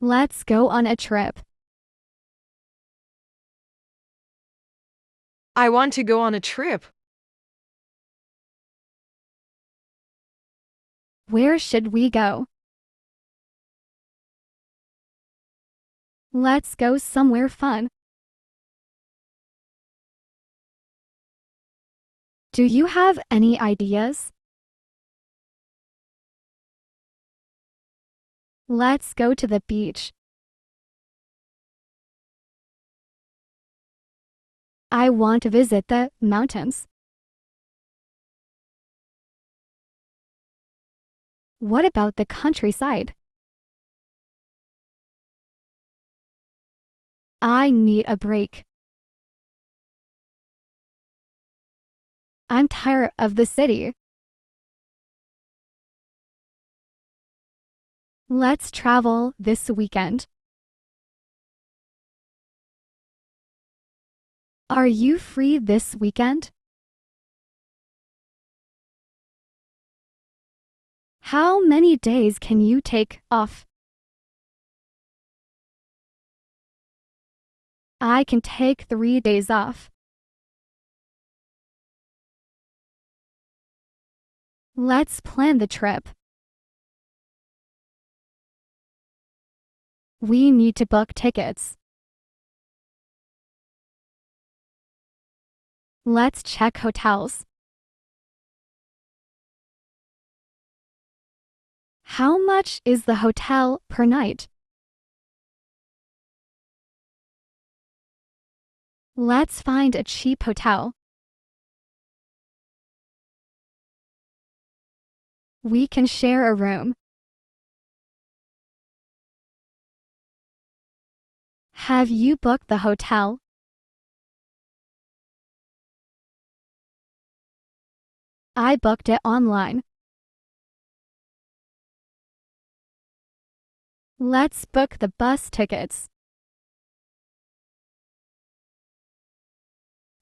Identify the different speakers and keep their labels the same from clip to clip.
Speaker 1: Let's go on a trip.
Speaker 2: I want to go on a trip.
Speaker 1: Where should we go? Let's go somewhere fun. Do you have any ideas? Let's go to the beach. I want to visit the mountains. What about the countryside? I need a break. I'm tired of the city. Let's travel this weekend. Are you free this weekend? How many days can you take off? I can take 3 days off. Let's plan the trip. We need to book tickets. Let's check hotels. How much is the hotel per night? Let's find a cheap hotel. We can share a room. Have you booked the hotel? I booked it online. Let's book the bus tickets.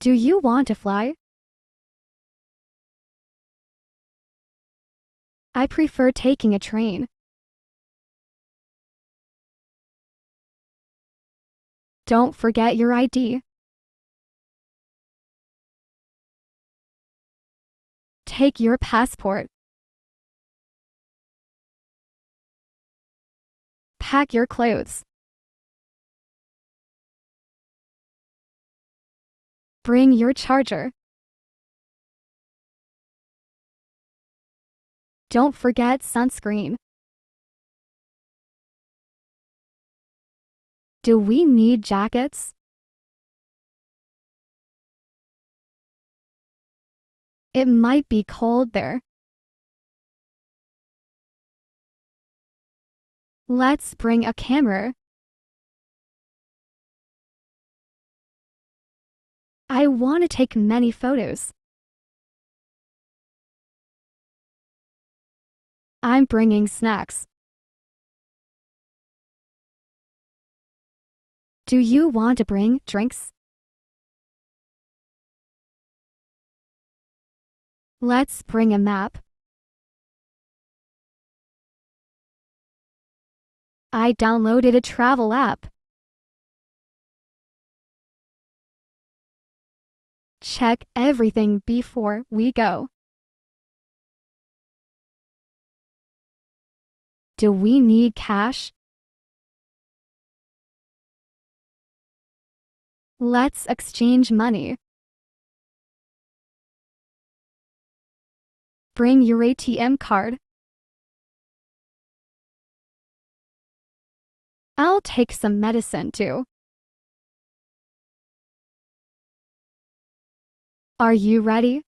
Speaker 1: Do you want to fly? I prefer taking a train. Don't forget your ID. Take your passport. Pack your clothes. Bring your charger. Don't forget sunscreen. Do we need jackets? It might be cold there. Let's bring a camera. I want to take many photos. I'm bringing snacks. Do you want to bring drinks? Let's bring a map. I downloaded a travel app. Check everything before we go. Do we need cash? Let's exchange money. Bring your ATM card. I'll take some medicine too. Are you ready?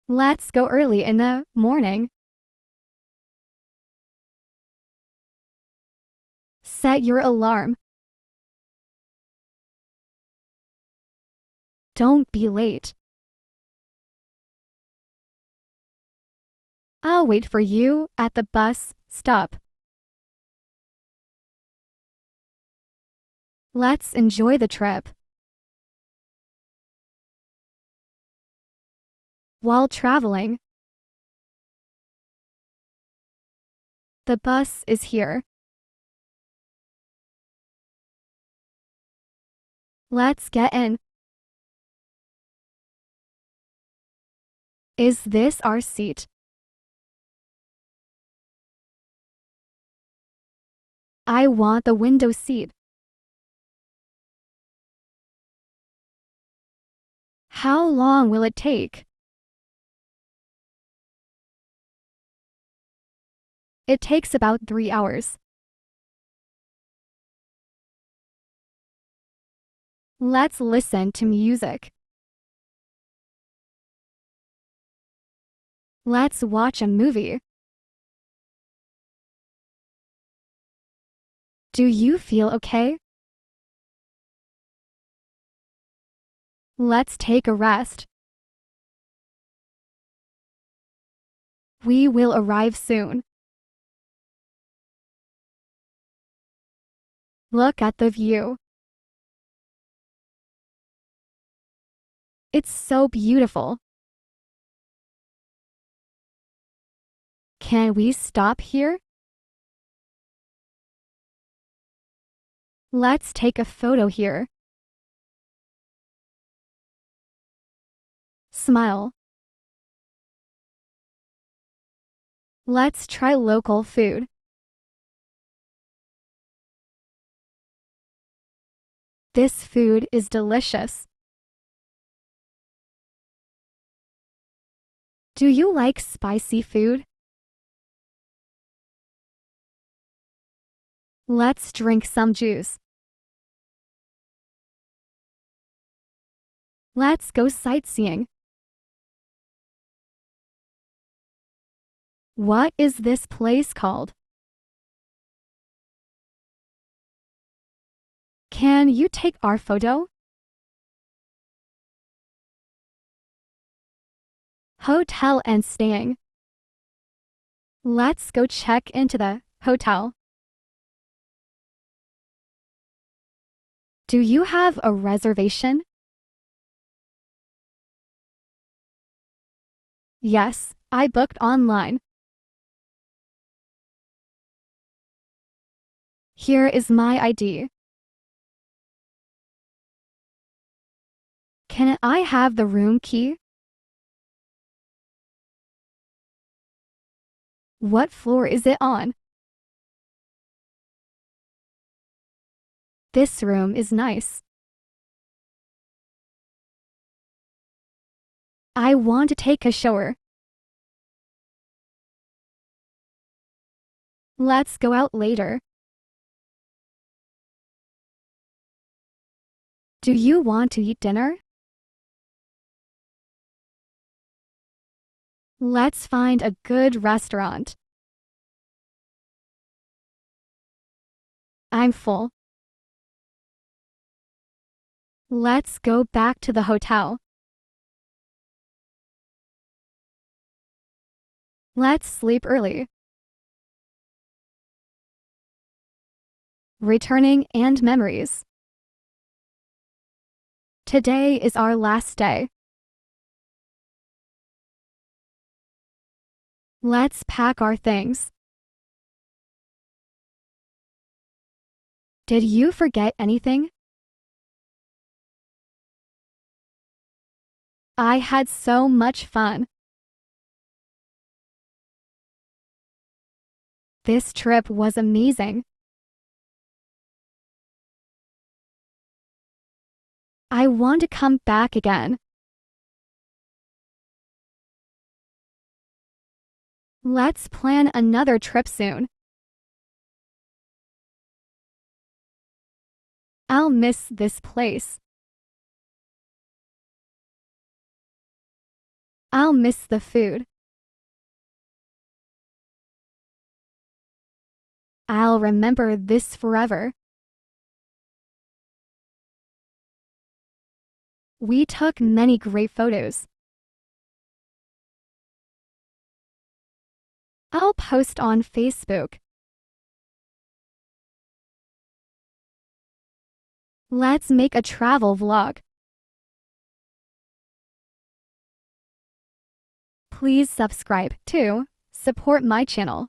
Speaker 1: Let's go early in the morning. Set your alarm. Don't be late. I'll wait for you at the bus stop. Let's enjoy the trip. While traveling, The bus is here. Let's get in. Is this our seat? I want the window seat. How long will it take? It takes about 3 hours. Let's listen to music. Let's watch a movie. Do you feel okay? Let's take a rest. We will arrive soon. Look at the view. It's so beautiful. Can we stop here? Let's take a photo here. Smile. Let's try local food. This food is delicious. Do you like spicy food? Let's drink some juice. Let's go sightseeing. What is this place called? Can you take our photo? Hotel and staying. Let's go check into the hotel. Do you have a reservation? Yes, I booked online. Here is my ID. Can I have the room key? What floor is it on? This room is nice. I want to take a shower. Let's go out later. Do you want to eat dinner? Let's find a good restaurant. I'm full. Let's go back to the hotel. Let's sleep early. Returning and memories. Today is our last day. Let's pack our things. Did you forget anything? I had so much fun. This trip was amazing. I want to come back again. Let's plan another trip soon. I'll miss this place. I'll miss the food. I'll remember this forever. We took many great photos. I'll post on Facebook. Let's make a travel vlog. Please subscribe to support my channel.